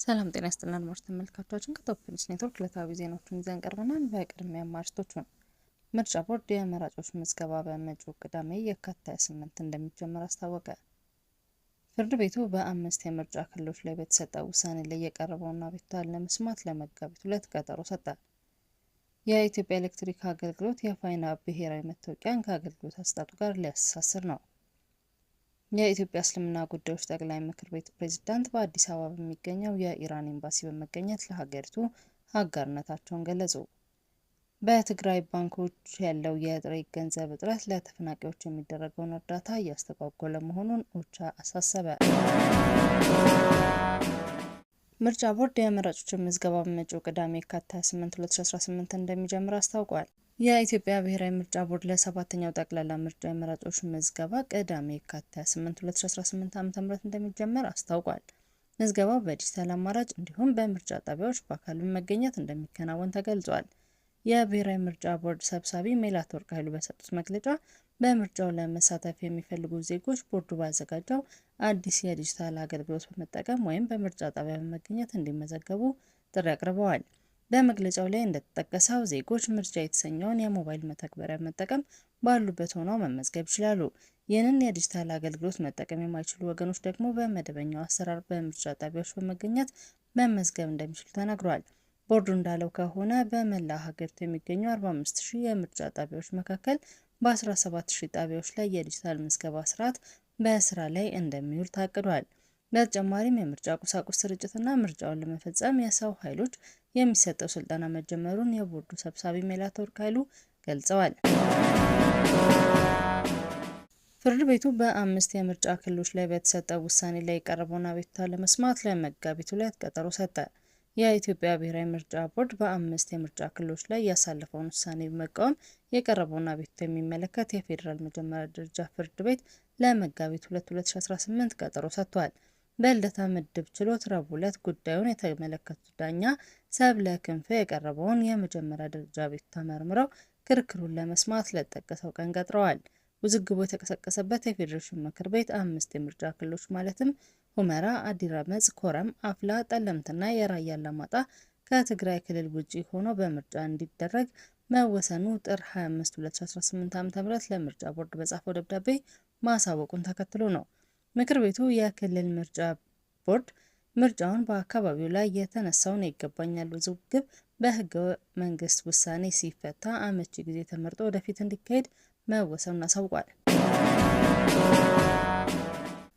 ሰላም ጤና ይስጥልን አድማጭ ተመልካቾቻችን ከቶፕ ኒውስ ኔትወርክ ዕለታዊ ዜናዎችን ይዘን ቀርበናል። በቅድሚያ አርዕስቶቹን ምርጫ ቦርድ የመራጮች ምዝገባ በመጪው ቅዳሜ የካቲት 28 እንደሚጀምር አስታወቀ። ፍርድ ቤቱ በ5 የምርጫ ክልሎች ላይ በተሰጠው ውሳኔ ላይ የቀረበውን አቤቱታ ለመስማት ለመጋቢት 2 ቀጠሮ ሰጠ። የኢትዮጵያ ኤሌክትሪክ አገልግሎት የፋይዳ ብሔራዊ መታወቂያን ከአገልግሎት አሰጣጡ ጋር ሊያስተሳስር ነው። የኢትዮጵያ እስልምና ጉዳዮች ጠቅላይ ምክር ቤት ፕሬዝዳንት በአዲስ አበባ በሚገኘው የኢራን ኤምባሲ በመገኘት ለሀገሪቱ አጋርነታቸውን ገለጹ። በትግራይ ባንኮች ያለው የጥሬ ገንዘብ እጥረት ለተፈናቃዮች የሚደረገውን እርዳታ እያስተጓጎለ መሆኑን ኦቻ አሳሰበ። ምርጫ ቦርድ የመራጮችን ምዝገባ በመጪው ቅዳሜ የካቲት 28 2018 እንደሚጀምር አስታውቋል። የኢትዮጵያ ብሔራዊ ምርጫ ቦርድ ለ7ኛው ጠቅላላ ምርጫ የመራጮች ምዝገባ ቅዳሜ የካቲት 28 2018 ዓ.ም እንደሚጀምር አስታውቋል። ምዝገባው በዲጂታል አማራጭ እንዲሁም በምርጫ ጣቢያዎች በአካል በመገኘት እንደሚከናወን ተገልጿል። የብሔራዊ ምርጫ ቦርድ ሰብሳቢ ሜላትወርቅ ኃይሉ በሰጡት መግለጫ በምርጫው ለመሳተፍ የሚፈልጉ ዜጎች ቦርዱ ባዘጋጀው አዲስ የዲጂታል አገልግሎት በመጠቀም ወይም በምርጫ ጣቢያ በመገኘት እንዲመዘገቡ ጥሪ አቅርበዋል። በመግለጫው ላይ እንደተጠቀሰው ዜጎች ምርጫ የተሰኘውን የሞባይል መተግበሪያ በመጠቀም ባሉበት ሆነው መመዝገብ ይችላሉ። ይህንን የዲጂታል አገልግሎት መጠቀም የማይችሉ ወገኖች ደግሞ በመደበኛው አሰራር በምርጫ ጣቢያዎች በመገኘት መመዝገብ እንደሚችሉ ተነግሯል። ቦርዱ እንዳለው ከሆነ በመላ ሀገሪቱ የሚገኙ 45,000 የምርጫ ጣቢያዎች መካከል በ17,000 ጣቢያዎች ላይ የዲጂታል ምዝገባ ስርዓት በስራ ላይ እንደሚውል ታቅዷል። በተጨማሪም የምርጫ ቁሳቁስ ስርጭትና ምርጫውን ለመፈጸም የሰው ኃይሎች የሚሰጠው ስልጠና መጀመሩን የቦርዱ ሰብሳቢ ሜላትወርቅ ኃይሉ ገልጸዋል። ፍርድ ቤቱ በ5 የምርጫ ክልሎች ላይ በተሰጠው ውሳኔ ላይ የቀረበውን አቤቱታ ለመስማት ለመጋቢት 2 ቀጠሮ ሰጠ። የኢትዮጵያ ብሔራዊ ምርጫ ቦርድ በ5 የምርጫ ክልሎች ላይ ያሳለፈውን ውሳኔ በመቃወም የቀረበውን አቤቱታ የሚመለከት የፌዴራል መጀመሪያ ደረጃ ፍርድ ቤት ለመጋቢት 2 2018 ቀጠሮ ሰጥቷል። በልደታ ምድብ ችሎት ረቡዕ ዕለት ጉዳዩን የተመለከቱት ዳኛ ሰብለ ክንፈ የቀረበውን የመጀመሪያ ደረጃ አቤቱታ መርምረው ክርክሩን ለመስማት ለተጠቀሰው ቀን ቀጥረዋል። ውዝግቡ የተቀሰቀሰበት የፌዴሬሽን ምክር ቤት 5 የምርጫ ክልሎች ማለትም ሁመራ፣ አዲረመጽ፣ ኮረም፣ አፍላ፣ ጠለምትና የራያ አላማጣ ከትግራይ ክልል ውጪ ሆኖ በምርጫ እንዲደረግ መወሰኑ ጥር 25 2018 ዓ.ም ለምርጫ ቦርድ በጻፈው ደብዳቤ ማሳወቁን ተከትሎ ነው። ምክር ቤቱ የክልል ምርጫ ቦርድ ምርጫውን በአካባቢው ላይ የተነሳውን ይገባኛል ውዝግብ በህገ መንግስት ውሳኔ ሲፈታ አመቺ ጊዜ ተመርጦ ወደፊት እንዲካሄድ መወሰኑን አሳውቋል።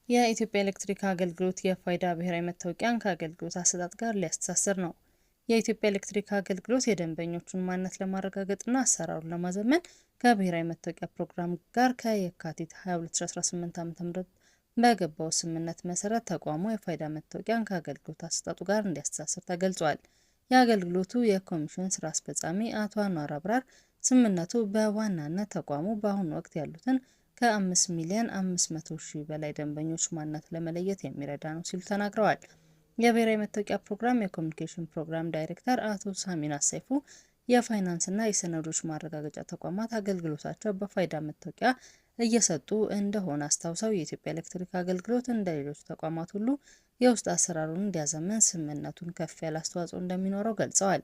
የኢትዮጵያ ኤሌክትሪክ አገልግሎት የፋይዳ ብሔራዊ መታወቂያን ከአገልግሎት አሰጣጥ ጋር ሊያስተሳስር ነው። የኢትዮጵያ ኤሌክትሪክ አገልግሎት የደንበኞቹን ማንነት ለማረጋገጥና አሰራሩን ለማዘመን ከብሔራዊ መታወቂያ ፕሮግራም ጋር ከየካቲት 22 2018 ዓ.ም በገባው ስምምነት መሰረት ተቋሙ የፋይዳ መታወቂያን ከአገልግሎት አሰጣጡ ጋር እንዲያስተሳስር ተገልጿል። የአገልግሎቱ የኮሚሽን ስራ አስፈጻሚ አቶ አኗር አብራር ስምምነቱ በዋናነት ተቋሙ በአሁኑ ወቅት ያሉትን ከ5,500,000 በላይ ደንበኞች ማንነት ለመለየት የሚረዳ ነው ሲሉ ተናግረዋል። የብሔራዊ መታወቂያ ፕሮግራም የኮሚኒኬሽን ፕሮግራም ዳይሬክተር አቶ ሳሚን አሰይፉ የፋይናንስና የሰነዶች ማረጋገጫ ተቋማት አገልግሎታቸው በፋይዳ መታወቂያ እየሰጡ እንደሆነ አስታውሰው የኢትዮጵያ ኤሌክትሪክ አገልግሎት እንደ ሌሎች ተቋማት ሁሉ የውስጥ አሰራሩን እንዲያዘመን ስምምነቱን ከፍ ያለ አስተዋጽኦ እንደሚኖረው ገልጸዋል።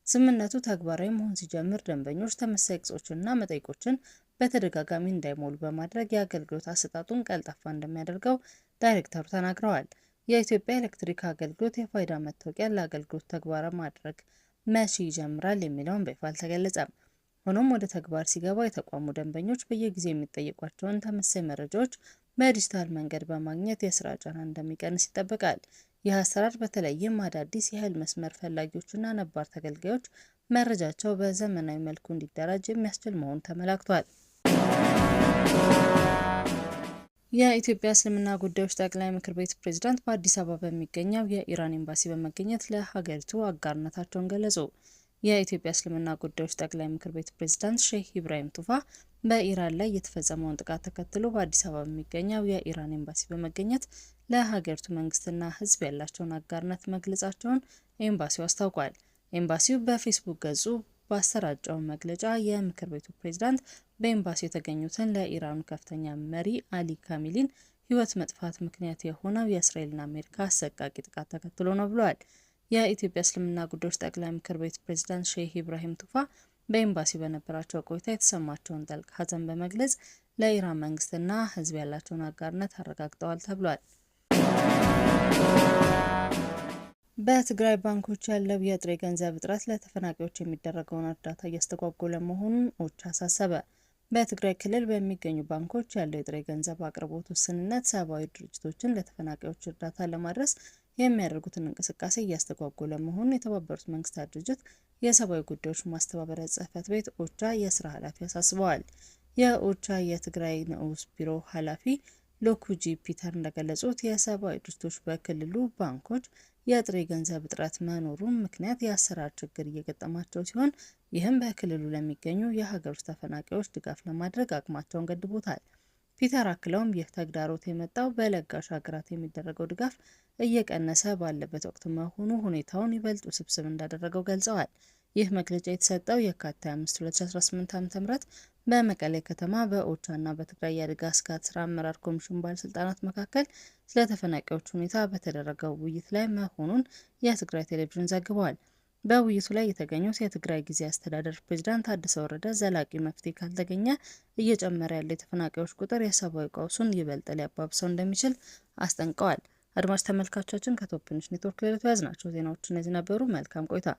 ስምምነቱ ተግባራዊ መሆን ሲጀምር ደንበኞች ተመሳሳይ ቅጾችንና መጠይቆችን በተደጋጋሚ እንዳይሞሉ በማድረግ የአገልግሎት አሰጣጡን ቀልጣፋ እንደሚያደርገው ዳይሬክተሩ ተናግረዋል። የኢትዮጵያ ኤሌክትሪክ አገልግሎት የፋይዳ መታወቂያን ለአገልግሎት ተግባራዊ ማድረግ መቼ ይጀምራል የሚለውን በይፋ አልተገለጸም። ሆኖም ወደ ተግባር ሲገባ የተቋሙ ደንበኞች በየጊዜው የሚጠየቋቸውን ተመሳሳይ መረጃዎች በዲጂታል መንገድ በማግኘት የስራ ጫና እንደሚቀንስ ይጠበቃል። ይህ አሰራር በተለይም አዳዲስ የኃይል መስመር ፈላጊዎችና ነባር ተገልጋዮች መረጃቸው በዘመናዊ መልኩ እንዲደራጅ የሚያስችል መሆኑ ተመላክቷል። የኢትዮጵያ እስልምና ጉዳዮች ጠቅላይ ምክር ቤት ፕሬዝዳንት በአዲስ አበባ በሚገኘው የኢራን ኤምባሲ በመገኘት ለሀገሪቱ አጋርነታቸውን ገለጹ። የኢትዮጵያ እስልምና ጉዳዮች ጠቅላይ ምክር ቤት ፕሬዝዳንት ሼህ ኢብራሂም ቱፋ በኢራን ላይ የተፈጸመውን ጥቃት ተከትሎ በአዲስ አበባ በሚገኘው የኢራን ኤምባሲ በመገኘት ለሀገሪቱ መንግስትና ሕዝብ ያላቸውን አጋርነት መግለጻቸውን ኤምባሲው አስታውቋል። ኤምባሲው በፌስቡክ ገጹ ባሰራጨው መግለጫ የምክር ቤቱ ፕሬዝዳንት በኤምባሲው የተገኙትን ለኢራኑ ከፍተኛ መሪ አሊ ካሚሊን ሕይወት መጥፋት ምክንያት የሆነው የእስራኤልና አሜሪካ አሰቃቂ ጥቃት ተከትሎ ነው ብለዋል። የኢትዮጵያ እስልምና ጉዳዮች ጠቅላይ ምክር ቤት ፕሬዝዳንት ሼህ ኢብራሂም ቱፋ በኤምባሲ በነበራቸው ቆይታ የተሰማቸውን ጥልቅ ሐዘን በመግለጽ ለኢራን መንግስትና ሕዝብ ያላቸውን አጋርነት አረጋግጠዋል ተብሏል። በትግራይ ባንኮች ያለው የጥሬ ገንዘብ እጥረት ለተፈናቃዮች የሚደረገውን እርዳታ እያስተጓጎለ መሆኑን ኦቻ አሳሰበ። በትግራይ ክልል በሚገኙ ባንኮች ያለው የጥሬ ገንዘብ አቅርቦት ውስንነት ሰብአዊ ድርጅቶችን ለተፈናቃዮች እርዳታ ለማድረስ የሚያደርጉትን እንቅስቃሴ እያስተጓጎለ መሆኑን የተባበሩት መንግስታት ድርጅት የሰብአዊ ጉዳዮች ማስተባበሪያ ጽሕፈት ቤት ኦቻ የስራ ኃላፊ አሳስበዋል። የኦቻ የትግራይ ንዑስ ቢሮ ኃላፊ ሎኩጂ ፒተር እንደገለጹት የሰብአዊ ድርጅቶች በክልሉ ባንኮች የጥሬ ገንዘብ እጥረት መኖሩን ምክንያት የአሰራር ችግር እየገጠማቸው ሲሆን ይህም በክልሉ ለሚገኙ የሀገር ውስጥ ተፈናቃዮች ድጋፍ ለማድረግ አቅማቸውን ገድቦታል። ፒተር አክለውም ይህ ተግዳሮት የመጣው በለጋሽ ሀገራት የሚደረገው ድጋፍ እየቀነሰ ባለበት ወቅት መሆኑ ሁኔታውን ይበልጥ ውስብስብ እንዳደረገው ገልጸዋል። ይህ መግለጫ የተሰጠው የካቲት 5 2018 ዓ.ም በመቀሌ ከተማ በኦቻ እና በትግራይ የአደጋ ስጋት ስራ አመራር ኮሚሽን ባለስልጣናት መካከል ስለ ተፈናቃዮች ሁኔታ በተደረገው ውይይት ላይ መሆኑን የትግራይ ቴሌቪዥን ዘግቧል። በውይይቱ ላይ የተገኙት የትግራይ ጊዜያዊ አስተዳደር ፕሬዝዳንት ታደሰ ወረደ ዘላቂ መፍትሄ ካልተገኘ እየጨመረ ያለ የተፈናቃዮች ቁጥር የሰብአዊ ቀውሱን ይበልጥ ሊያባብሰው እንደሚችል አስጠንቀዋል። አድማጭ ተመልካቾቻችን ከቶፕ ኒውስ ኔትወርክ ለዕለቱ ያዝናቸው ዜናዎች እነዚህ ነበሩ። መልካም ቆይታ።